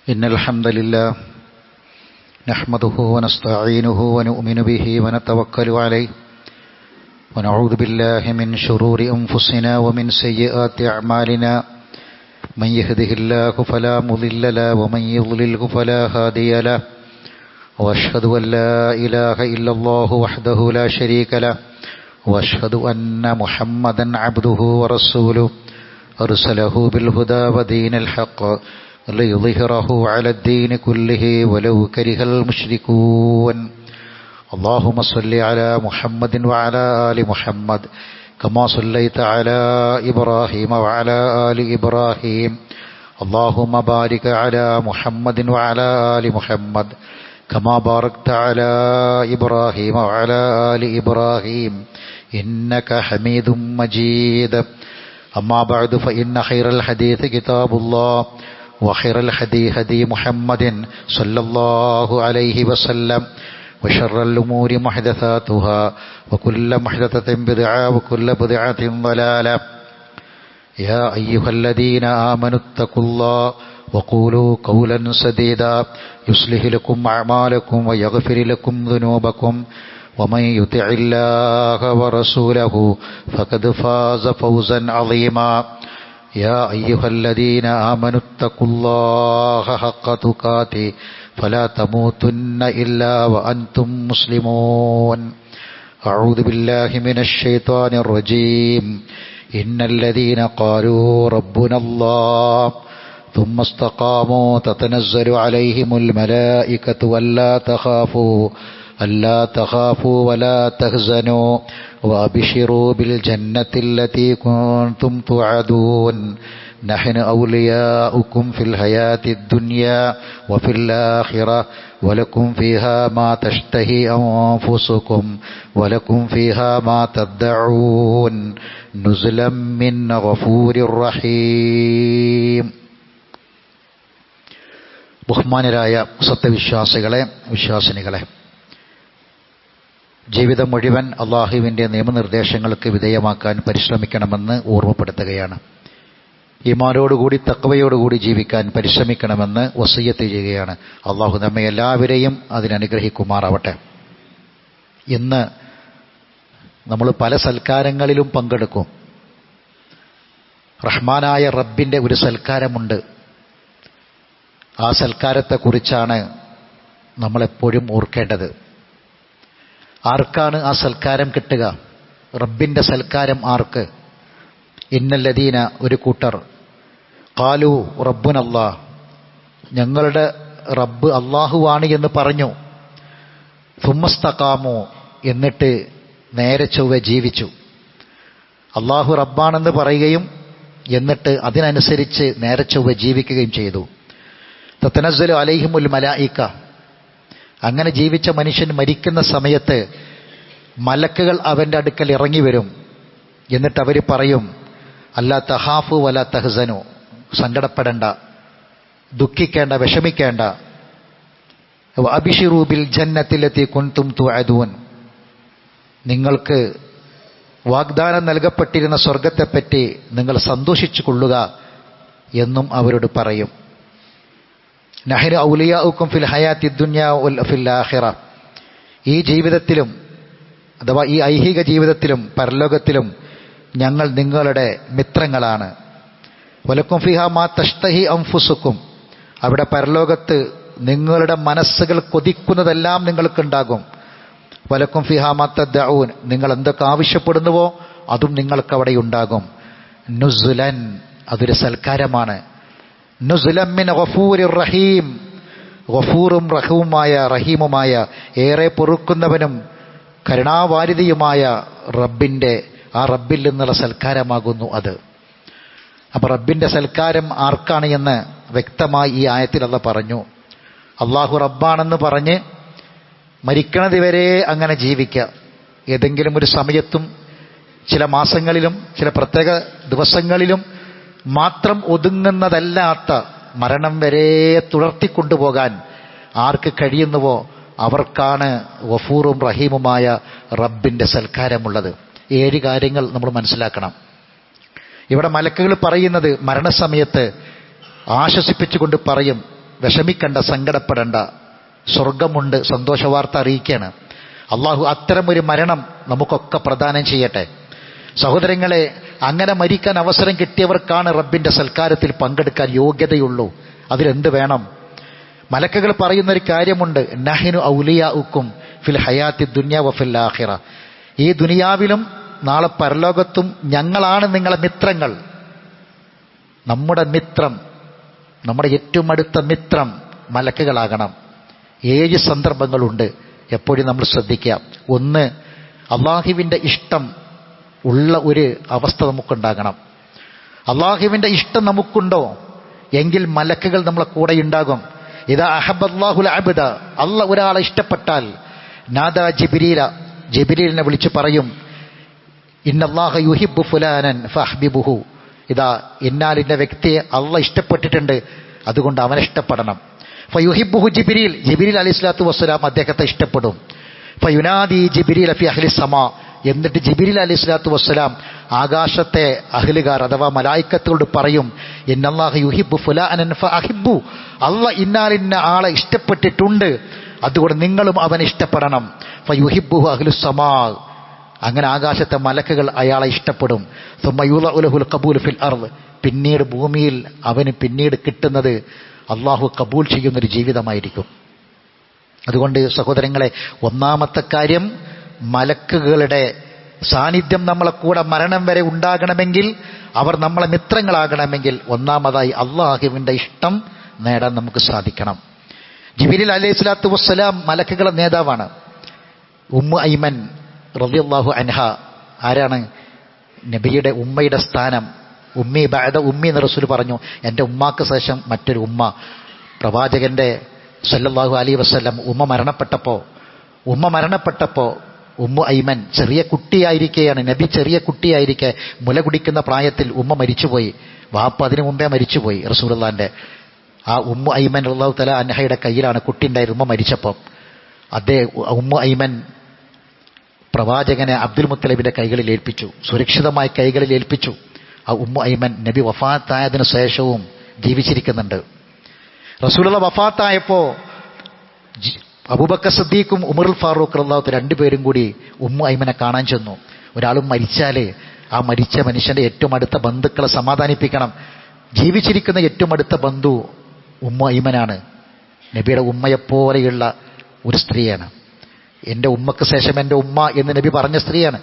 إن الحمد لله نحمده ونستعينه ونؤمن به ونتوكل عليه ونعوذ بالله من شرور أنفسنا ومن سيئات أعمالنا من يهده الله فلا مضل له ومن يضلله فلا هادي له وأشهد أن لا إله إلا الله وحده لا شريك له وأشهد أن محمدا عبده ورسوله أرسله بالهدى ودين الحق ليظهره على الدين كله ولو كره المشركون اللهم صل على محمد وعلى آل محمد كما صليت على إبراهيم وعلى آل إبراهيم اللهم بارك على محمد وعلى آل محمد كما باركت على إبراهيم وعلى آل إبراهيم إنك حميد مجيد أما بعد فإن خير الحديث كتاب الله وخير الهدي هدي محمد صلى الله عليه وسلم وشر الأمور محدثاتها وكل محدثة بدعة وكل بدعة ضلالة يا أيها الذين آمنوا اتقوا الله وقولوا قولا سديدا يصلح لكم أعمالكم ويغفر لكم ذنوبكم ومن يطع الله ورسوله فقد فاز فوزا عظيما يا أيها الذين آمنوا اتقوا الله حق تقاته فلا تموتن إلا وأنتم مسلمون أعوذ بالله من الشيطان الرجيم إن الذين قالوا ربنا الله ثم استقاموا تتنزل عليهم الملائكة ألا تخافوا ولا تحزنوا وأبشروا بالجنة التي كنتم توعدون نحن أولياؤكم في الحياة الدنيا وفي الآخرة ولكم فيها ما تشتهي أنفسكم ولكم فيها ما تدعون نزلا من غفور رحيم. ബഹുമാനരായ സത്യവിശ്വാസികളെ, വിശ്വാസിനികളെ, ജീവിതം മുഴുവൻ അള്ളാഹുവിൻ്റെ നിയമനിർദ്ദേശങ്ങൾക്ക് വിധേയമാക്കാൻ പരിശ്രമിക്കണമെന്ന് ഓർമ്മപ്പെടുത്തുകയാണ്. ഈമാനോടുകൂടി തഖ്വയോടുകൂടി ജീവിക്കാൻ പരിശ്രമിക്കണമെന്ന് വസിയ്യത്ത് ചെയ്യുകയാണ്. അള്ളാഹു നമ്മെ എല്ലാവരെയും അതിനനുഗ്രഹിക്കുമാറാവട്ടെ. ഇന്ന് നമ്മൾ പല സൽക്കാരങ്ങളിലും പങ്കെടുക്കും. റഹ്മാനായ റബ്ബിൻ്റെ ഒരു സൽക്കാരമുണ്ട്. ആ സൽക്കാരത്തെക്കുറിച്ചാണ് നമ്മളെപ്പോഴും ഓർക്കേണ്ടത്. ആർക്കാണ് ആ സൽക്കാരം കിട്ടുക? റബ്ബിൻ്റെ സൽക്കാരം ആർക്ക്? ഇന്നല്ലദീന, ഒരു കൂട്ടർ, ഖാലു റബ്ബുനല്ലാ, ഞങ്ങളുടെ റബ്ബ് അള്ളാഹുവാണ് എന്ന് പറഞ്ഞു. സുമ്മസ്തഖാമു, എന്നിട്ട് നേരെ ചൊവ്വെ ജീവിച്ചു. അള്ളാഹു റബ്ബാണെന്ന് പറയുകയും എന്നിട്ട് അതിനനുസരിച്ച് നേരെ ചൊവ്വെ ജീവിക്കുകയും ചെയ്തു. തതനസ്സലു അലൈഹിമുൽ മലായിക, അങ്ങനെ ജീവിച്ച മനുഷ്യൻ മരിക്കുന്ന സമയത്ത് മലക്കുകൾ അവൻ്റെ അടുക്കൽ ഇറങ്ങി വരും. എന്നിട്ട് അവർ പറയും, അല്ലാ തഹാഫു വലാ തഹ്സനു, സങ്കടപ്പെടേണ്ട, ദുഃഖിക്കേണ്ട, വിഷമിക്കേണ്ട. അബിഷിറു ബിൽ ജന്നത്തിലത്തി കുൻതും തുഅദൂൻ, നിങ്ങൾക്ക് വാഗ്ദാനം നൽകപ്പെട്ടിരുന്ന സ്വർഗത്തെപ്പറ്റി നിങ്ങൾ സന്തോഷിച്ചു കൊള്ളുക എന്നും അവരോട് പറയും. നഹ്നു ഔലിയാഉക്കും ഫിൽ ഹയാത്തി ദുനിയ ഫിൽ ആഖിറ, ഈ ജീവിതത്തിലും അഥവാ ഈ ഐഹിക ജീവിതത്തിലും പരലോകത്തിലും ഞങ്ങൾ നിങ്ങളുടെ മിത്രങ്ങളാണ്. വലക്കും ഫിഹാ മാ തഷ്തഹി അൻഫുസുക്കും, അവിടെ പരലോകത്ത് നിങ്ങളുടെ മനസ്സുകൾ കൊതിക്കുന്നതെല്ലാം നിങ്ങൾക്കുണ്ടാകും. വലക്കും ഫിഹാ മാ തദ്ദഊൻ, നിങ്ങൾ എന്തൊക്കെ ആവശ്യപ്പെടുന്നുവോ അതും നിങ്ങൾക്ക് അവിടെ ഉണ്ടാകും. നുസുലൻ, അതൊരു സൽക്കാരമാണ്. നുസുലൻ മിൻ ഗഫൂരിർ റഹീം, ഗഫൂറും റഹീമുമായ ഏറെ പൊറുക്കുന്നവനും കരുണാവാരിധിയുമായ റബ്ബിൻ്റെ, ആ റബ്ബിൽ നിന്നുള്ള സൽക്കാരമാകുന്നു അത്. അപ്പോൾ റബ്ബിൻ്റെ സൽക്കാരം ആർക്കാണ് എന്ന് വ്യക്തമായി ഈ ആയത്തിൽ അല്ലാഹു പറഞ്ഞു. അള്ളാഹു റബ്ബാണെന്ന് പറഞ്ഞ് മരിക്കണതുവരെ അങ്ങനെ ജീവിക്കുക. ഏതെങ്കിലും ഒരു സമയത്തും ചില മാസങ്ങളിലും ചില പ്രത്യേക ദിവസങ്ങളിലും മാത്രം ഒതുങ്ങുന്നതല്ലാത്ത മരണം വരെ തുടർത്തിക്കൊണ്ടുപോകാൻ ആർക്ക് കഴിയുന്നുവോ അവർക്കാണ് ഗഫൂറും റഹീമുമായ റബ്ബിൻ്റെ സൽക്കാരമുള്ളത്. 7 കാര്യങ്ങൾ നമ്മൾ മനസ്സിലാക്കണം. ഇവിടെ മലക്കുകൾ പറയുന്നത് മരണസമയത്ത് ആശ്വസിപ്പിച്ചുകൊണ്ട് പറയും, വിഷമിക്കണ്ട, സങ്കടപ്പെടേണ്ട, സ്വർഗമുണ്ട്, സന്തോഷവാർത്ത അറിയിക്കുകയാണ്. അള്ളാഹു അത്തരമൊരു മരണം നമുക്കൊക്കെ പ്രദാനം ചെയ്യട്ടെ. സഹോദരങ്ങളെ, അങ്ങനെ മരിക്കാൻ അവസരം കിട്ടിയവർക്കാണ് റബ്ബിന്റെ സൽക്കാരത്തിൽ പങ്കെടുക്കാൻ യോഗ്യതയുള്ളൂ. അതിലെന്ത് വേണം? മലക്കുകൾ പറയുന്നൊരു കാര്യമുണ്ട്, നഹ്നു ഔലിയാഉക്കും ഫിൽ ഹയാത്തി ദുനിയ വഫിൽ ആഖിറ. ഈ ദുനിയാവിലും നാളെ പരലോകത്തും ഞങ്ങളാണ് നിങ്ങളെ മിത്രങ്ങൾ. നമ്മുടെ മിത്രം, നമ്മുടെ ഏറ്റവും അടുത്ത മിത്രം മലക്കുകളാകണം. 7 സന്ദർഭങ്ങളുണ്ട്, എപ്പോഴും നമ്മൾ ശ്രദ്ധിക്കുക. ഒന്ന്, അള്ളാഹുവിൻ്റെ ഇഷ്ടം ഉള്ള ഒരു അവസ്ഥ നമുക്കുണ്ടാകണം. അള്ളാഹുവിൻ്റെ ഇഷ്ടം നമുക്കുണ്ടോ എങ്കിൽ മലക്കുകൾ നമ്മളെ കൂടെ ഉണ്ടാകും. ഇദാ അഹബ്ബല്ലാഹുൽ അബ്ദ, അല്ലാഹ് ഒരാളെ ഇഷ്ടപ്പെട്ടാൽ നാദാ ജിബ്രീല, ജിബ്രീലിനെ വിളിച്ച് പറയും, ഇന്നല്ലാഹ യുഹിബ്ബു ഫുലാനൻ ഫഹ്ബിബുഹു. ഇതാ ഇന്നാലിന്ന വ്യക്തിയെ അള്ളാഹ് ഇഷ്ടപ്പെട്ടിട്ടുണ്ട്, അതുകൊണ്ട് അവനെ ഇഷ്ടപ്പെടണം. ഫയുഹിബ്ബുഹു ജിബ്രീൽ, ജിബ്രീൽ അലൈഹിസ്സലാത്തു വസ്സലാം അദ്ദേഹത്തെ ഇഷ്ടപ്പെടും. ഫയുനാദി ജിബ്രീൽ ഫി അഹ്ലി സമാ, എന്നിട്ട് ജിബ്രീൽ അലൈഹിസ്സലാത്തു വസ്സലാം ആകാശത്തെ അഹ്ലുകാർ അഥവാ മലായിക്കത്തുകളോട് പറയും, ഇന്നല്ലാഹ യുഹിബ്ബു ഫുലാനൻ ഫഅഹിബ്ബു, അള്ളാഹ് ഇന്നാലിന്ന ആളെ ഇഷ്ടപ്പെട്ടിട്ടുണ്ട്, അതുകൊണ്ട് നിങ്ങളും അവനെ ഇഷ്ടപ്പെടണം. ഫയുഹിബ്ബുഹു അഹ്ലുസ് സമാ, അങ്ങനെ ആകാശത്തെ മലക്കുകൾ അയാളെ ഇഷ്ടപ്പെടും. സുമ്മ യുളഉ ലഹുൽ ഖബൂൽ ഫിൽ അർദ്, പിന്നീട് ഭൂമിയിൽ അവന് പിന്നീട് കിട്ടുന്നത് അള്ളാഹു കബൂൽ ചെയ്യുന്നൊരു ജീവിതമായിരിക്കും. അതുകൊണ്ട് സഹോദരങ്ങളെ, ഒന്നാമത്തെ കാര്യം, മലക്കുകളുടെ സാന്നിധ്യം നമ്മളെ കൂടെ മരണം വരെ ഉണ്ടാകണമെങ്കിൽ, അവർ നമ്മളെ മിത്രങ്ങളാകണമെങ്കിൽ, ഒന്നാമതായി അള്ളാഹുവിൻ്റെ ഇഷ്ടം നേടാൻ നമുക്ക് സാധിക്കണം. ജിബ്രീൽ അലൈഹിസ്സലാത്തു വസ്സലാം മലക്കുകളുടെ നേതാവാണ്. ഉമ്മു ഐമൻ റളിയല്ലാഹു അൻഹ ആരാണ്? നബിയുടെ ഉമ്മയുടെ സ്ഥാനം. ഉമ്മി ബഅദ ഉമ്മി എന്ന് റസൂൽ പറഞ്ഞു. എൻ്റെ ഉമ്മാക്ക് ശേഷം മറ്റൊരു ഉമ്മ. പ്രവാചകന്റെ സല്ലല്ലാഹു അലൈഹി വസല്ലം ഉമ്മ മരണപ്പെട്ടപ്പോൾ ഉമ്മു ഐമൻ ചെറിയ കുട്ടിയായിരിക്കെയാണ്, നബി ചെറിയ കുട്ടിയായിരിക്കെ മുല കുടിക്കുന്ന പ്രായത്തിൽ ഉമ്മ മരിച്ചുപോയി. വാപ്പ അതിനു മുമ്പേ മരിച്ചുപോയി റസൂലുള്ളാന്റെ. ആ ഉമ്മു ഐമൻ റളിയല്ലാഹു തആല അൻഹയുടെ കയ്യിലാണ് കുട്ടി ഉണ്ടായിരുന്നത്. ഉമ്മ മരിച്ചപ്പോൾ ഉമ്മു ഐമൻ പ്രവാചകനെ അബ്ദുൽ മുത്തലിബിന്റെ കൈകളിൽ ഏൽപ്പിച്ചു, സുരക്ഷിതമായ കൈകളിൽ ഏൽപ്പിച്ചു. ആ ഉമ്മു ഐമൻ നബി വഫാത്തായതിനു ശേഷവും ജീവിച്ചിരിക്കുന്നുണ്ട്. റസൂലുള്ള വഫാത്തായപ്പോൾ അബൂബക്കർ സിദ്ദീഖും ഉമറുൽ ഫാറൂഖ് റളിയല്ലാഹു അൻഹു രണ്ടുപേരും കൂടി ഉമ്മു ഐമനെ കാണാൻ ചെന്നു. ഒരാളും മരിച്ചാൽ ആ മരിച്ച മനുഷ്യന്റെ ഏറ്റവും അടുത്ത ബന്ധുക്കളെ സമാധാനിപ്പിക്കണം. ജീവിച്ചിരിക്കുന്ന ഏറ്റവും അടുത്ത ബന്ധു ഉമ്മു ഐമനാണ്. നബിയുടെ ഉമ്മയെപ്പോലെയുള്ള ഒരു സ്ത്രീയാണ്. എൻ്റെ ഉമ്മക്ക് ശേഷം എൻ്റെ ഉമ്മ എന്ന് നബി പറഞ്ഞ സ്ത്രീയാണ്.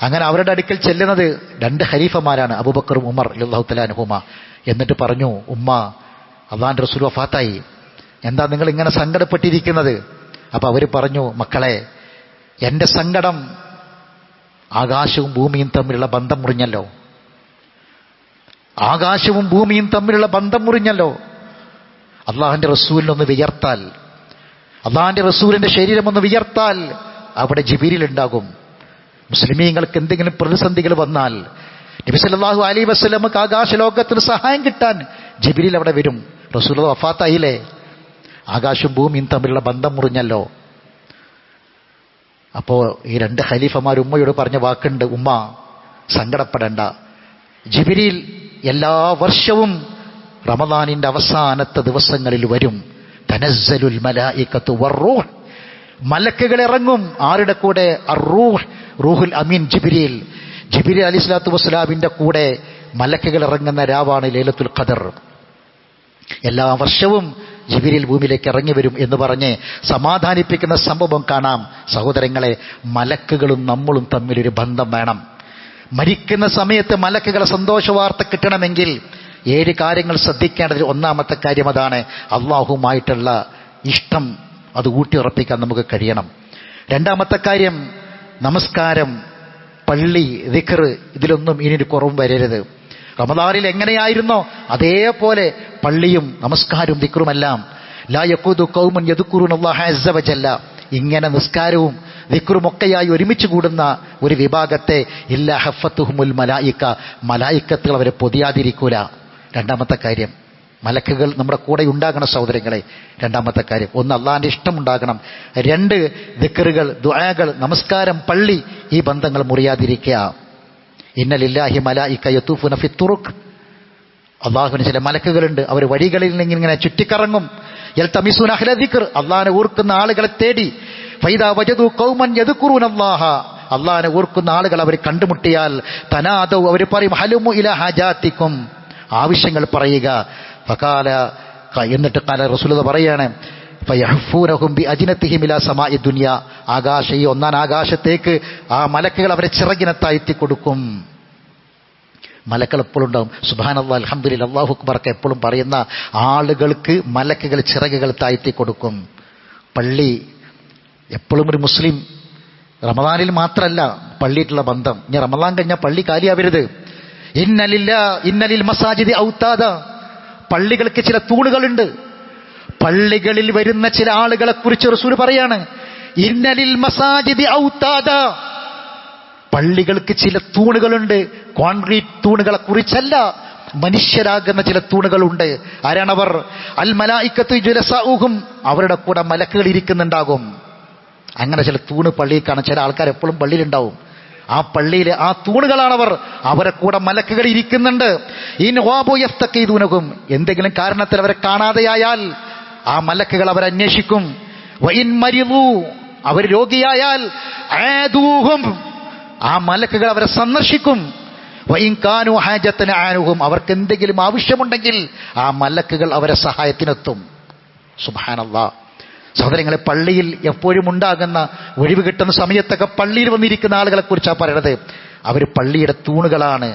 അങ്ങനെ അവരുടെ അടുക്കൽ ചെല്ലുന്നത് 2 ഖലീഫമാരാണ്, അബൂബക്കറും ഉമർ റളിയല്ലാഹു തആല അൻഹുമ. എന്നിട്ട് പറഞ്ഞു, ഉമ്മ, അല്ലാഹുവിൻ്റെ റസൂൽ വഫാത്തായി, എന്താ നിങ്ങൾ ഇങ്ങനെ സങ്കടപ്പെട്ടിരിക്കുന്നത്? അപ്പോൾ അവർ പറഞ്ഞു, മക്കളെ, എൻ്റെ സങ്കടം ആകാശവും ഭൂമിയും തമ്മിലുള്ള ബന്ധം മുറിഞ്ഞല്ലോ. ആകാശവും ഭൂമിയും തമ്മിലുള്ള ബന്ധം മുറിഞ്ഞല്ലോ. അള്ളാഹുവിൻ്റെ റസൂലിനൊന്ന് വിയർത്താൽ, അള്ളാഹുവിൻ്റെ റസൂലിൻ്റെ ശരീരം ഒന്ന് വിയർത്താൽ അവിടെ ജിബ്രീൽ ഉണ്ടാകും. മുസ്ലിമീങ്ങൾക്ക് എന്തെങ്കിലും പ്രതിസന്ധികൾ വന്നാൽ നബി സല്ലല്ലാഹു അലൈഹി വസല്ലമക്ക് ആകാശലോകത്തിന് സഹായം കിട്ടാൻ ജിബ്രീൽ അവിടെ വരും. റസൂൽ വഫാത്തായില്ലേ, ആകാശവും ഭൂമിയും തമ്മിലുള്ള ബന്ധം മുറിഞ്ഞല്ലോ. അപ്പോൾ ഈ 2 ഖലീഫമാർ ഉമ്മയോട് പറഞ്ഞ വാക്കുണ്ട്, ഉമ്മ സങ്കടപ്പെടേണ്ട, ജിബ്രീൽ എല്ലാ വർഷവും റമദാനിന്റെ അവസാനത്തെ ദിവസങ്ങളിൽ വരും. തനസ്സലുൽ മലായികത്തു വറൂഹ്, മലക്കുകൾ ഇറങ്ങും. ആരുടെ കൂടെ? അറൂഹ്, റൂഹുൽ അമീൻ ജിബ്രീൽ. ജിബ്രീൽ അലൈഹിസ്സലാത്തു വസ്സലാമിന്റെ കൂടെ മലക്കുകൾ ഇറങ്ങുന്ന രാവാണ് ലൈലത്തുൽ ഖദർ. എല്ലാ വർഷവും ജിബ്രീൽ ഭൂമിയിലേക്ക് ഇറങ്ങി വരും എന്ന് പറഞ്ഞ് സമാധാനിപ്പിക്കുന്ന സംഭവം കാണാം. സഹോദരങ്ങളെ, മലക്കുകളും നമ്മളും തമ്മിലൊരു ബന്ധം വേണം. മരിക്കുന്ന സമയത്ത് മലക്കുകളെ സന്തോഷ വാർത്ത കിട്ടണമെങ്കിൽ 7 കാര്യങ്ങൾ ശ്രദ്ധിക്കേണ്ടത്. ഒന്നാമത്തെ കാര്യം അതാണ്, അള്ളാഹുമായിട്ടുള്ള ഇഷ്ടം അത് ഊട്ടിയുറപ്പിക്കാൻ നമുക്ക് കഴിയണം. രണ്ടാമത്തെ കാര്യം, നമസ്കാരം, പള്ളി, ദിക്ർ, ഇതിലൊന്നും ഇനിയൊരു കുറവും വരരുത്. റമദാനിൽ എങ്ങനെയായിരുന്നോ അതേപോലെ പള്ളിയും നമസ്കാരവും ദിക്റുമെല്ലാം. ലാ യഖൂദു ഖൗമുൻ യദ്കുറൂനല്ലാഹ അസ്സ വജല്ല, ഇങ്ങനെ നിസ്കാരവും ദിക്റുമൊക്കെയായി ഒരുമിച്ച് കൂടുന്ന ഒരു വിഭാഗത്തെ ഇല്ലാ ഹഫത്തുഹുമുൽ മലായിക, മലായിക്കത്തുകൾ അവരെ പൊതിയാതിരിക്കൂല. രണ്ടാമത്തെ കാര്യം, മലക്കുകൾ നമ്മുടെ കൂടെ ഉണ്ടാകണം സഹോദരങ്ങളെ. രണ്ടാമത്തെ കാര്യം, ഒന്ന് അള്ളാഹിന്റെ ഇഷ്ടം ഉണ്ടാകണം. 2 ദിക്റുകൾ, ദുആകൾ, നമസ്കാരം, പള്ളി, ഈ ബന്ധങ്ങൾ മുറിയാതിരിക്കുക. ഇന്ന ലില്ലാഹി മലായിക യതൂഫുന ഫി തുറുഖ്, അള്ളാഹുവിന് ചില മലക്കുകളുണ്ട്, അവർ വഴികളിൽ ഇങ്ങനെ ചുറ്റിക്കറങ്ങും. യൽതമിസൂന അഹ്ല ദിക്ർ, അള്ളാഹനെ ഓർക്കുന്ന ആളുകളെ തേടി. ഫൈദാ വജദു ഖൗമൻ യദ്കുറൂനല്ലാഹ, അള്ളാഹനെ ഓർക്കുന്ന ആളുകൾ അവർ കണ്ടുമുട്ടിയാൽ തനാദൗ, അവർ പറയും ഹലുമു ഇലാ ഹാജാത്തിക്കും, ആവശ്യങ്ങൾ പറയുക. ഫഖാല, എന്നിട്ട് ഖാല റസൂലുള്ളാഹി പറയാണ് ഫയഹ്ഫൂനഹും ബിഅജ്നതിഹിം ഇലാ സമാഇ ദുനിയ, ഈ ഒന്നാം ആകാശത്തേക്ക് ആ മലക്കുകൾ അവരെ ചിറകിനെ താഴ്ത്തി കൊടുക്കും. മലക്കൾ എപ്പോഴും ഉണ്ടാവും. സുബ്ഹാനല്ലാഹ്, അൽഹംദുലില്ലാഹ്, അല്ലാഹു അക്ബർ ഒക്കെ എപ്പോഴും പറയുന്ന ആളുകൾക്ക് മലക്കുകൾ ചിറകുകൾ താഴ്ത്തി കൊടുക്കും. പള്ളി എപ്പോഴും ഒരു മുസ്ലിം റമദാനിൽ മാത്രമല്ല പള്ളിയിട്ടുള്ള ബന്ധം. ഇനി റമദാൻ കഴിഞ്ഞാൽ പള്ളി കാലിയാവരുത്. ഇന്നലിൽ മസാജിദി ഔതാദ, പള്ളികൾക്ക് ചില തൂണുകളുണ്ട്. പള്ളികളിൽ വരുന്ന ചില ആളുകളെ കുറിച്ച് റസൂൽ പറയാണ്, ഇന്നലിൽ മസാജിദി ഔതാദ, പള്ളികൾക്ക് ചില തൂണുകളുണ്ട്. കോൺക്രീറ്റ് തൂണുകളെ കുറിച്ചല്ല, മനുഷ്യരാകുന്ന ചില തൂണുകളുണ്ട്. ആരാണവർ? അൽ മലായിക്കത്തു ജുലസാഉഹും, അവരുടെ കൂടെ മലക്കുകൾ ഇരിക്കുന്നുണ്ടാകും. അങ്ങനെ ചില തൂണ് പള്ളിയിൽ കാണാൻ ചില ആൾക്കാർ എപ്പോഴും പള്ളിയിലുണ്ടാവും. ആ പള്ളിയിലെ ആ തൂണുകളാണവർ, അവരെ കൂടെ മലക്കുകൾ ഇരിക്കുന്നുണ്ട്. ഇൻ വാബു യഫ്തഖീദൂനഹും, എന്തെങ്കിലും കാരണത്തിൽ അവരെ കാണാതെയായാൽ ആ മലക്കുകൾ അവരെ അന്വേഷിക്കും. വഇൻ മരിദു, അവർ രോഗിയായാൽ ആദൂഹും, ആ മലക്കുകൾ അവരെ സന്ദർശിക്കും. വഇൻ കാനു ഹാജത്തന ആനുഹും, അവർക്ക് എന്തെങ്കിലും ആവശ്യമുണ്ടെങ്കിൽ ആ മലക്കുകൾ അവരെ സഹായത്തിനെത്തും. സുബ്ഹാനല്ലാഹ്. സഹോദരങ്ങളെ, പള്ളിയിൽ എപ്പോഴും ഉണ്ടാകുന്ന ഒഴിവ് കിട്ടുന്ന സമയത്തൊക്കെ പള്ളിയിൽ വന്നിരിക്കുന്ന ആളുകളെ കുറിച്ചാണ് പറയണത്. അവർ പള്ളിയുടെ തൂണുകളാണ്.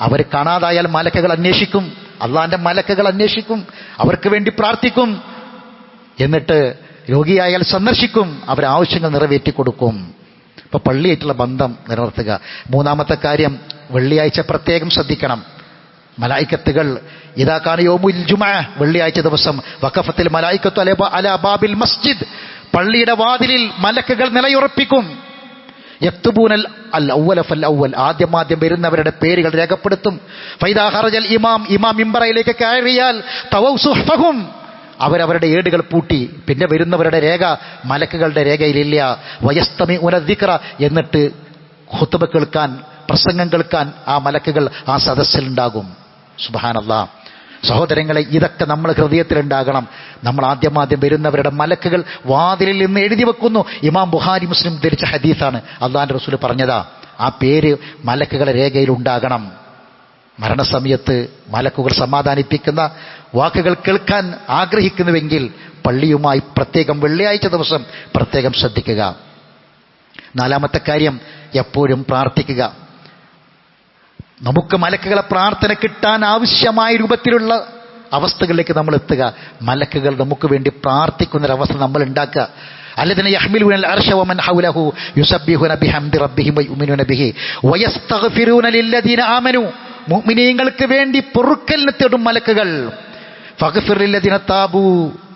അവർ കാണാതായാൽ മലക്കുകൾ അന്വേഷിക്കും, അള്ളാന്റെ മലക്കുകൾ അന്വേഷിക്കും, അവർക്ക് വേണ്ടി പ്രാർത്ഥിക്കും. എന്നിട്ട് രോഗിയായാൽ സന്ദർശിക്കും, അവരാവശ്യങ്ങൾ നിറവേറ്റി കൊടുക്കും. ഇപ്പൊ പള്ളിയായിട്ടുള്ള ബന്ധം നിലനിർത്തുക. മൂന്നാമത്തെ കാര്യം, വെള്ളിയാഴ്ച പ്രത്യേകം ശ്രദ്ധിക്കണം. മലായിക്കത്തുകൾ ഇദാ കാന യൗമുൽ ജുമുഅ, വെള്ളിയാഴ്ച ദിവസം വഖഫത്തിൽ മലായിക്കത്തു അലാ ബാബിൽ മസ്ജിദ്, പള്ളിയുടെ വാതിലിൽ മലക്കുകൾ നിലയുറപ്പിക്കും. യക്തുബൂനൽ അൽ അവ്വല ഫൽ അവ്വൽ, ആദ്യം വരുന്നവരുടെ പേരുകൾ രേഖപ്പെടുത്തും. ഫൈദാ ഖറജൽ ഇമാം, ഇമാം മിമ്പറയിലേക്ക് കയറിയാൽ തവൗ സുഹ്ഫഹും, അവരവരുടെ ഏടുകൾ പൂട്ടി. പിന്നെ വരുന്നവരുടെ രേഖ മലക്കുകളുടെ രേഖയിലില്ല. വയസ്തമിഉന ദിക്റ, എന്നിട്ട് ഖുത്ബ കേൾക്കാൻ, പ്രസംഗം കേൾക്കാൻ ആ മലക്കുകൾ ആ സദസ്സിലുണ്ടാകും. സുബ്ഹാനല്ലാഹ്. സഹോദരങ്ങളെ, ഇതൊക്കെ നമ്മൾ ഹൃദയത്തിലുണ്ടാകണം. നമ്മൾ ആദ്യം വരുന്നവരുടെ മലക്കുകൾ വാതിലിൽ നിന്ന് എഴുതി വെക്കുന്നു. ഇമാം ബുഖാരി മുസ്ലിം ധരിച്ച ഹദീസാണ്. അള്ളാഹുവിന്റെ റസൂൽ പറഞ്ഞതാ, ആ പേര് മലക്കുകളെ രേഖയിൽ ഉണ്ടാകണം. മരണസമയത്ത് മലക്കുകൾ സമാധാനിപ്പിക്കുന്ന വാക്കുകൾ കേൾക്കാൻ ആഗ്രഹിക്കുന്നുവെങ്കിൽ പള്ളിയുമായി പ്രത്യേകം വെള്ളിയാഴ്ച ദിവസം പ്രത്യേകം ശ്രദ്ധിക്കുക. നാലാമത്തെ കാര്യം, എപ്പോഴും പ്രാർത്ഥിക്കുക. നമുക്ക് മലക്കുകളെ പ്രാർത്ഥന കിട്ടാൻ ആവശ്യമായ രൂപത്തിലുള്ള അവസ്ഥകളിലേക്ക് നമ്മൾ എത്തുക. മലക്കുകൾ നമുക്ക് വേണ്ടി പ്രാർത്ഥിക്കുന്നൊരവസ്ഥ നമ്മൾ ഉണ്ടാക്കുക. അല്ലദീന യഹ്മിലൂനൽ അർശ വമൻ ഹൗലഹു യുസബ്ബിഹൂന ബിഹംദി റബ്ബിഹിം വയുമിനൂന ബിഹി വയസ്തഗ്ഫിറൂന ലില്ലദീന ആമനു, മുഅ്മിനീങ്ങൾക്ക് വേണ്ടി പൊറുക്കലിനെ തേടും മലക്കുകൾ. ഫഗ്ഫിർ ലില്ലദീന താബു,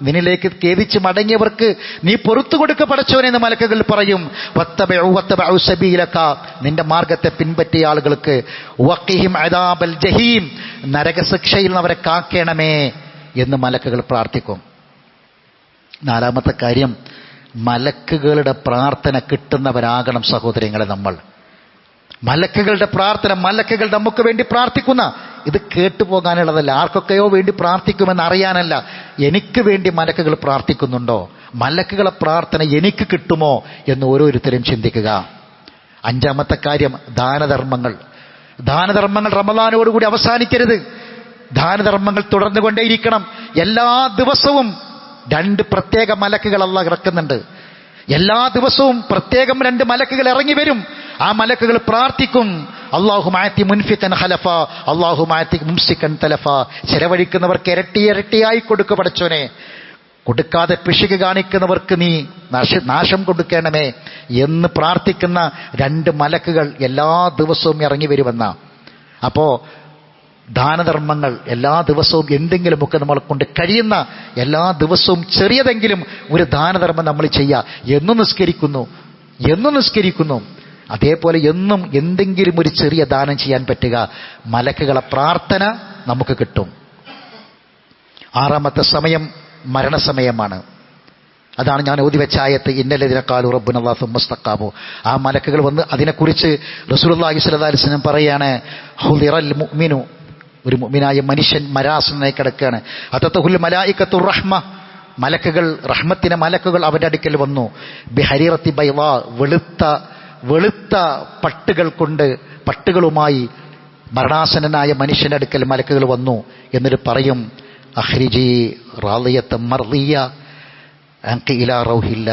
നിന്നിലേക്ക് ഖേദിച്ച് മടങ്ങിയവർക്ക് നീ പൊറുത്തു കൊടുക്ക പടച്ചോനെ എന്ന് മലക്കുകൾ പറയും. വത്തബഉ സബീലക, നിന്റെ മാർഗത്തെ പിൻപറ്റിയ ആളുകൾക്ക്. വഖിഹിം അദാബൽ ജഹീം, നരകശിക്ഷയിൽ നിന്ന് അവരെ കാക്കണമേ എന്ന് മലക്കുകൾ പ്രാർത്ഥിക്കും. നാലാമത്തെ കാര്യം, മലക്കുകളുടെ പ്രാർത്ഥന കിട്ടുന്നവരാകണം സഹോദരങ്ങളെ നമ്മൾ. മലക്കുകളുടെ പ്രാർത്ഥന, മലക്കുകൾ നമുക്ക് വേണ്ടി പ്രാർത്ഥിക്കുന്ന, ഇത് കേട്ടുപോകാനുള്ളതല്ല, ആർക്കൊക്കെയോ വേണ്ടി പ്രാർത്ഥിക്കുമെന്ന് അറിയാനല്ല. എനിക്ക് വേണ്ടി മലക്കുകൾ പ്രാർത്ഥിക്കുന്നുണ്ടോ? മലക്കുകളെ പ്രാർത്ഥന എനിക്ക് കിട്ടുമോ എന്ന് ഓരോരുത്തരും ചിന്തിക്കുക. അഞ്ചാമത്തെ കാര്യം, ദാനധർമ്മങ്ങൾ. ദാനധർമ്മങ്ങൾ റമദാനോടുകൂടി അവസാനിക്കരുത്. ദാനധർമ്മങ്ങൾ തുടർന്നുകൊണ്ടേയിരിക്കണം. എല്ലാ ദിവസവും 2 പ്രത്യേക മലക്കുകൾ അല്ലാഹ് ഇറക്കുന്നുണ്ട്. എല്ലാ ദിവസവും പ്രത്യേകം 2 മലക്കുകൾ ഇറങ്ങി വരും. ആ മലക്കുകൾ പ്രാർത്ഥിക്കും, അല്ലാഹുമ്മ ആതി മുൻഫിഖൻ ഖലഫ, അല്ലാഹുമ്മ ആതി മുംസികൻ തലഫ, ചെലവഴിക്കുന്നവർക്ക് ഇരട്ടിയായി കൊടുക്കുക പടച്ചോനെ, കൊടുക്കാതെ പിശുക്ക് കാണിക്കുന്നവർക്ക് നീ നാശം കൊടുക്കണമേ എന്ന് പ്രാർത്ഥിക്കുന്ന 2 മലക്കുകൾ എല്ലാ ദിവസവും ഇറങ്ങി വരുമെന്ന. അപ്പോ ദാനധർമ്മങ്ങൾ എല്ലാ ദിവസവും എന്തെങ്കിലുമൊക്കെ നമ്മളെ കൊണ്ട് കഴിയുന്ന എല്ലാ ദിവസവും ചെറിയതെങ്കിലും ഒരു ദാനധർമ്മം നമ്മൾ ചെയ്യുക. എന്നും നിസ്കരിക്കുന്നു, അതേപോലെ എന്നും എന്തെങ്കിലും ഒരു ചെറിയ ദാനം ചെയ്യാൻ പറ്റുക. മലക്കുകളെ പ്രാർത്ഥന നമുക്ക് കിട്ടും. 6ാമത്തെ സമയം മരണസമയമാണ്. അതാണ് ഞാൻ ഓതി വെച്ച ആയത്ത്, ഇന്നല്ലദീന ഖാലു റബ്ബുനല്ലാഹു സുമ്മ ഇസ്തഖാമു. ആ മലക്കുകൾ വന്ന് അതിനെക്കുറിച്ച് റസൂലുള്ളാഹി സ്വല്ലല്ലാഹു അലൈഹി വസല്ലം പറയാണ്, ഹുദിറൽ മുഅ്മിനു, ഒരു മുഅ്മിനായ മനുഷ്യൻ മരാസനായി കിടക്കുകയാണ്. അതതഹുൽ മലായികത്തുർ റഹ്മ, മലക്കുകൾ, റഹ്മത്തിൻ്റെ മലക്കുകൾ അവരുടെ അടുക്കൽ വന്നു. ബിഹരീറത്തി ബൈളാ, വെളുത്ത പട്ടുകൾ കൊണ്ട്, പട്ടുകളുമായി മരണാസന്നനായ മനുഷ്യന്റെ അടുക്കൽ മലക്കുകൾ വന്നു. എന്നിട്ട് പറയും, അഖ്രിജി റാളിയത്തൻ മർളിയ അൻകി ഇലാ റൗഹില്ല,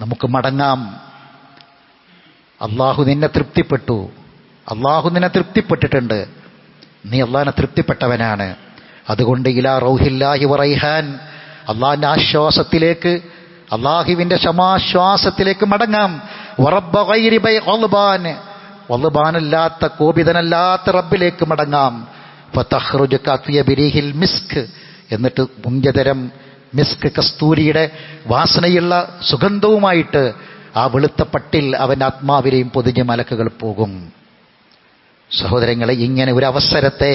നമുക്ക് മടങ്ങാം. അള്ളാഹു നിന്നെ തൃപ്തിപ്പെട്ടു, അള്ളാഹു നിന്നെ തൃപ്തിപ്പെട്ടിട്ടുണ്ട്, നീ അള്ളാഹിനെ തൃപ്തിപ്പെട്ടവനാണ്. അതുകൊണ്ട് ഇലാ റൗഹില്ലാഹി വറൈഹാൻ, അള്ളാഹിന്റെ ആശ്വാസത്തിലേക്ക്, അള്ളാഹുവിന്റെ സമാശ്വാസത്തിലേക്ക് മടങ്ങാം. വറബ്ബ ഗൈരി ബൈ ഖൽബാൻ, വൽബാനല്ലാത്ത, കോപിതനല്ലാത്ത റബ്ബിലേക്ക് മടങ്ങാം. ഫതഖ്റുജു കഅത്യബിരിഹിൽ മിസ്ക്, എന്നിട്ട് മുന്തിയതരം മിസ്ക്, കസ്തൂരിയുടെ വാസനയുള്ള സുഗന്ധവുമായിട്ട് ആ വെളുത്ത പട്ടിൽ അവൻ്റെ ആത്മാവിലെയും പൊതിഞ്ഞ് മലക്കുകൾ പോകും. സഹോദരങ്ങളെ, ഇങ്ങനെ ഒരു അവസരത്തെ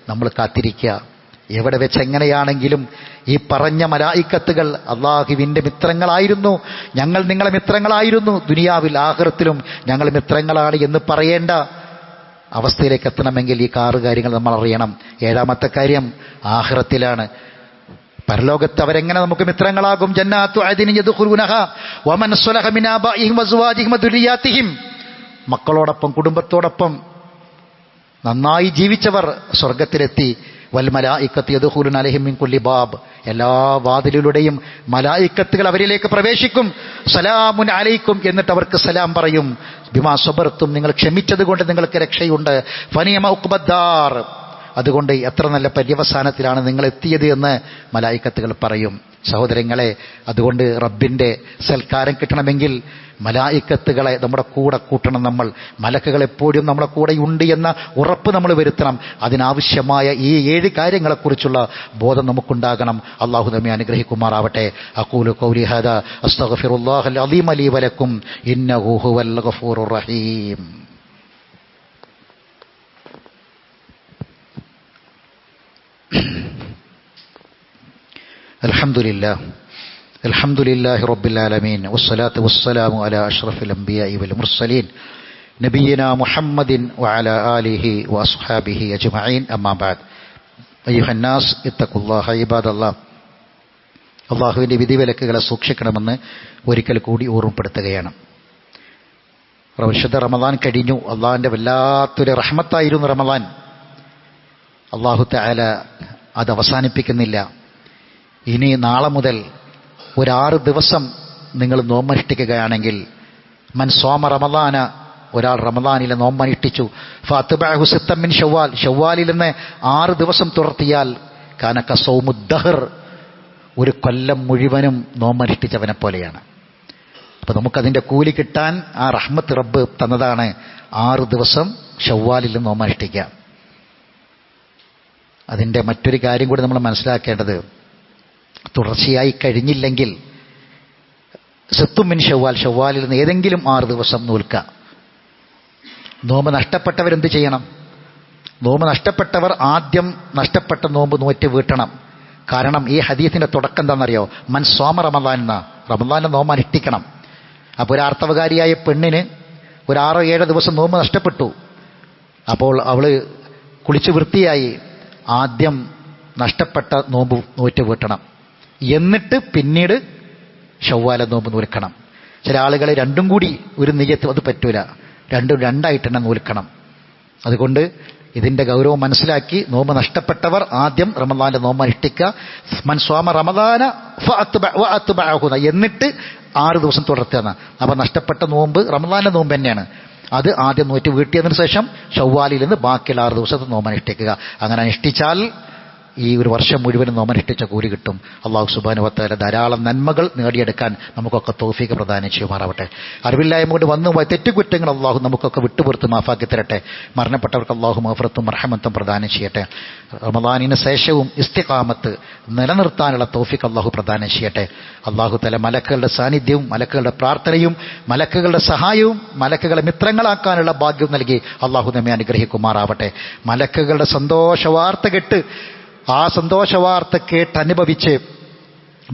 നമ്മൾ കാത്തിരിക്കുക. എവിടെ വെച്ച് എങ്ങനെയാണെങ്കിലും ഈ പറഞ്ഞ മലായിക്കത്തുകൾ അള്ളാഹുവിൻ്റെ മിത്രങ്ങളായിരുന്നു, ഞങ്ങൾ നിങ്ങളെ മിത്രങ്ങളായിരുന്നു, ദുനിയാവിൽ ആഖിറത്തിലും ഞങ്ങൾ മിത്രങ്ങളാണ് എന്ന് പറയേണ്ട അവസ്ഥയിലേക്ക് എത്തണമെങ്കിൽ ഈ 6 കാര്യങ്ങൾ നമ്മൾ അറിയണം. 7ാമത്തെ കാര്യം ആഖിറത്തിലാണ്. പരലോകത്ത് അവരെങ്ങനെ നമുക്ക് മിത്രങ്ങളാകും? ജന്നാത്തു അദ്നിൻ യദ്ഖുലൂനഹാ വമൻ സ്വലഹ മിൻ ആബാഇഹിം വസ്വാജിഹിം വദുരിയാതിഹിം, മക്കളോടൊപ്പം കുടുംബത്തോടൊപ്പം നന്നായി ജീവിച്ചവർ സ്വർഗത്തിലെത്തി. വൽ മലായിക്കത്തു യദ്ഖുലൂന അലൈഹിം മിൻ കുല്ലി ബാബ്, എല്ലാ വാതിലിലൂടെയും മലായിക്കത്തുകൾ അവരിലേക്ക് പ്രവേശിക്കും. സലാമുൻ അലൈക്കും, എന്നിട്ട് അവർക്ക് സലാം പറയും. ബിമാ സബർത്തും, നിങ്ങൾ ക്ഷമിച്ചത് കൊണ്ട് നിങ്ങൾക്ക് രക്ഷയുണ്ട്. ഫനിയമ ഉഖ്ബദ്ദാർ, അതുകൊണ്ട് എത്ര നല്ല പര്യവസാനത്തിലാണ് നിങ്ങൾ എത്തിയത് എന്ന് മലായിക്കത്തുകൾ പറയും. സഹോദരങ്ങളെ, അതുകൊണ്ട് റബ്ബിൻ്റെ സൽക്കാരം കിട്ടണമെങ്കിൽ മലായിക്കത്തുകളെ നമ്മുടെ കൂടെ കൂട്ടണം. നമ്മൾ മലക്കുകൾ എപ്പോഴും നമ്മുടെ കൂടെ ഉണ്ട് എന്ന ഉറപ്പ് നമ്മൾ വരുത്തണം. അതിനാവശ്യമായ ഈ 7 കാര്യങ്ങളെക്കുറിച്ചുള്ള ബോധം നമുക്കുണ്ടാകണം. അള്ളാഹു നമ്മെ അനുഗ്രഹിക്കുമാറാവട്ടെ. അഖൂലു ഖൗലി ഹാദാ അസ്തഗ്ഫിറുല്ലാഹൽ അദീമ ലീ വലക്കും ഇന്നഹു ഹുവൽ ഗഫൂറുർ റഹീം. അൽഹംദുലില്ലാഹി റബ്ബിൽ ആലമീൻ വസ്സലാത്തു വസ്സലാമു അലാ അഷ്റഫിൽ അംബിയാഇ വൽ മുർസലീൻ നബിയിനാ മുഹമ്മദിൻ വഅലാ ആലിഹി വഅസ്ഹാബിഹി അജ്മഈൻ. അമ്മാ ബഅദ്. അയ്യുഹന്നാസ് ഇത്തഖുല്ലാഹ ഇബാദല്ലാഹ്, അള്ളാഹുവിൻ്റെ വിധിവിലക്കുകളെ സൂക്ഷിക്കണമെന്ന് ഒരിക്കൽ കൂടി ഓർമ്മപ്പെടുത്തുകയാണ്. വിശുദ്ധ റമദാൻ കഴിഞ്ഞു. അള്ളാഹിൻ്റെ വല്ലാത്തൊരു റഹ്മത്തായിരുന്നു റമദാൻ. അള്ളാഹു തആല അത് അവസാനിപ്പിക്കുന്നില്ല. ഇനി നാളെ മുതൽ ഒരു 6 ദിവസം നിങ്ങൾ നോമ്പനുഷ്ഠിക്കുകയാണെങ്കിൽ, മൻ സോമ റമദാന, ഒരാൾ റമദാനിലെ നോമ്പനുഷ്ഠിച്ചു, ഫഅത്ബഅഹു സിത്തൻ മിൻ ഷവ്വാൽ, ഷവ്വാലിൽ നിന്ന് 6 ദിവസം തുടർത്തിയാൽ കാന കസൗമുദ്ദഹർ, ഒരു കൊല്ലം മുഴുവനും നോമ്പനുഷ്ഠിച്ചവനെ പോലെയാണ്. അപ്പോൾ നമുക്കതിൻ്റെ കൂലി കിട്ടാൻ ആ റഹ്മത്ത് റബ്ബ് തന്നതാണ് 6 ദിവസം ഷവ്വാലിൽ നോമ്പനുഷ്ഠിക്കുക. അതിൻ്റെ മറ്റൊരു കാര്യം കൂടി നമ്മൾ മനസ്സിലാക്കേണ്ടത്, തുടർച്ചയായി കഴിഞ്ഞില്ലെങ്കിൽ സിത്തുമിൻ ഷവ്വാൽ, ഷവ്വാലിൽ നിന്ന് ഏതെങ്കിലും 6 ദിവസം നോൽക്കുക. നോമ്പ് നഷ്ടപ്പെട്ടവരെന്ത് ചെയ്യണം? നോമ്പ് നഷ്ടപ്പെട്ടവർ ആദ്യം നഷ്ടപ്പെട്ട നോമ്പ് നോറ്റ് വീട്ടണം. കാരണം ഈ ഹദീസിൻ്റെ തുടക്കം എന്താണെന്നറിയോ? മൻ സ്വാമ റമദാൻ എന്ന, റമദാനിലെ നോമ്പ് അനുഷ്ഠിക്കണം. അപ്പോൾ ഒരു ആർത്തവകാരിയായ പെണ്ണിന് ഒരു 6-7 ദിവസം നോമ്പ് നഷ്ടപ്പെട്ടു. അപ്പോൾ അവൾ കുളിച്ച് വൃത്തിയായി ആദ്യം നഷ്ടപ്പെട്ട നോമ്പ് നോറ്റ് വീട്ടണം. എന്നിട്ട് പിന്നീട് ഷവ്വാല നോമ്പ് നോൽക്കണം. ചില ആളുകൾ രണ്ടും കൂടി ഒരു നിയ്യത്ത്, അത് പറ്റൂല. രണ്ടും രണ്ടായിട്ട് തന്നെ നോൽക്കണം. അതുകൊണ്ട് ഇതിൻ്റെ ഗൗരവം മനസ്സിലാക്കി നോമ്പ് നഷ്ടപ്പെട്ടവർ ആദ്യം റമദാനിലെ നോമ്പ് അനുഷ്ഠിക്കുക. മൻ സ്വാമ റമദാന ഫഅത്ബഅഹു, എന്നിട്ട് 6 ദിവസം തുടർത്തുക. അപ്പോൾ നഷ്ടപ്പെട്ട നോമ്പ് റമദാനിലെ നോമ്പ് തന്നെയാണ്. അത് ആദ്യം നോറ്റ് വീട്ടിയതിനു ശേഷം ഷവ്വാലിൽ നിന്ന് ബാക്കിയുള്ള 6 ദിവസത്തെ നോമ്പ് അനുഷ്ഠിക്കുക. അങ്ങനെ അനുഷ്ഠിച്ചാൽ ഈ ഒരു വർഷം മുഴുവനും നോമ്പനുഷ്ഠിച്ച കൂലി കിട്ടും. അള്ളാഹു സുബ്ഹാനഹു വ തആല ധാരാളം നന്മകൾ നേടിയെടുക്കാൻ നമുക്കൊക്കെ തൗഫീഖ് പ്രദാനം ചെയ്യുമാറാവട്ടെ. അറിവില്ലായ്മ കൊണ്ട് വന്നുപോയ തെറ്റുകുറ്റങ്ങൾ അള്ളാഹു നമുക്കൊക്കെ വിട്ടുപുറത്ത് മാഫാക്കി തരട്ടെ. മരണപ്പെട്ടവർക്ക് അള്ളാഹു മഗ്ഫിറത്തും റഹ്മത്തും പ്രദാനം ചെയ്യട്ടെ. റമദാനിന് ശേഷവും ഇസ്തിഖാമത്ത് നിലനിർത്താനുള്ള തൗഫീഖ് അള്ളാഹു പ്രദാനം ചെയ്യട്ടെ. അള്ളാഹു തആല മലക്കുകളുടെ സാന്നിധ്യവും മലക്കുകളുടെ പ്രാർത്ഥനയും മലക്കുകളുടെ സഹായവും മലക്കുകളെ മിത്രങ്ങളാക്കാനുള്ള ഭാഗ്യവും നൽകി അള്ളാഹു നമ്മെ അനുഗ്രഹിക്കുമാറാവട്ടെ. മലക്കുകളുടെ സന്തോഷ വാർത്ത കേട്ട് ആ സന്തോഷവാർത്ത കേട്ടനുഭവിച്ച്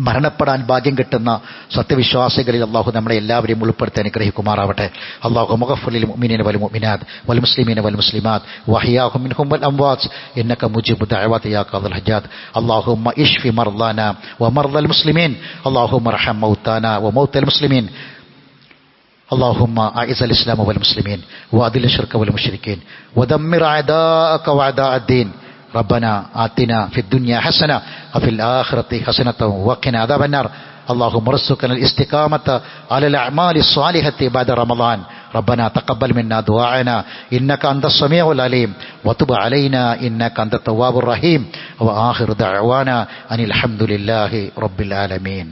മരണപ്പെടാൻ ഭാഗ്യം കിട്ടുന്ന സത്യവിശ്വാസികളിൽ അള്ളാഹു നമ്മളെ എല്ലാവരെയും ഉൾപ്പെടുത്തി അനുഗ്രഹിക്കുമാറാവട്ടെ. അള്ളാഹു മഗ്ഫിർ മുഅ്മിനീന വൽ മുഅ്മിനാത്ത് വൽ മുസ്ലിമീന വൽ മുസ്ലിമാത്ത് വഹിയാഹും മിൻഹും വൽ അംവാത്ത് ഇന്നക മുജീബു ദഅവാതി യാ ഖാദിൽ ഹജ്ജാത്ത്. അല്ലാഹുമ്മ ഇശ്ഫി മർളാന വമർളൽ മുസ്ലിമീൻ. അല്ലാഹുമ്മ അർഹം മൗതാന വമൗതൽ മുസ്ലിമീൻ. اللهم أعز الإسلام والمسلمين وأذل الشرك والمشركين ودمر أعداءك وأعداء الدين. ربنا آتنا في الدنيا حسنة وفي الآخرة حسنة وقنا عذاب النار. اللهم ارزقنا الاستقامة على الأعمال الصالحة بعد رمضان. ربنا تقبل منا دعاءنا إنك أنت السميع العليم وتب علينا إنك أنت التواب الرحيم. وآخر دعوانا أن الحمد لله رب العالمين.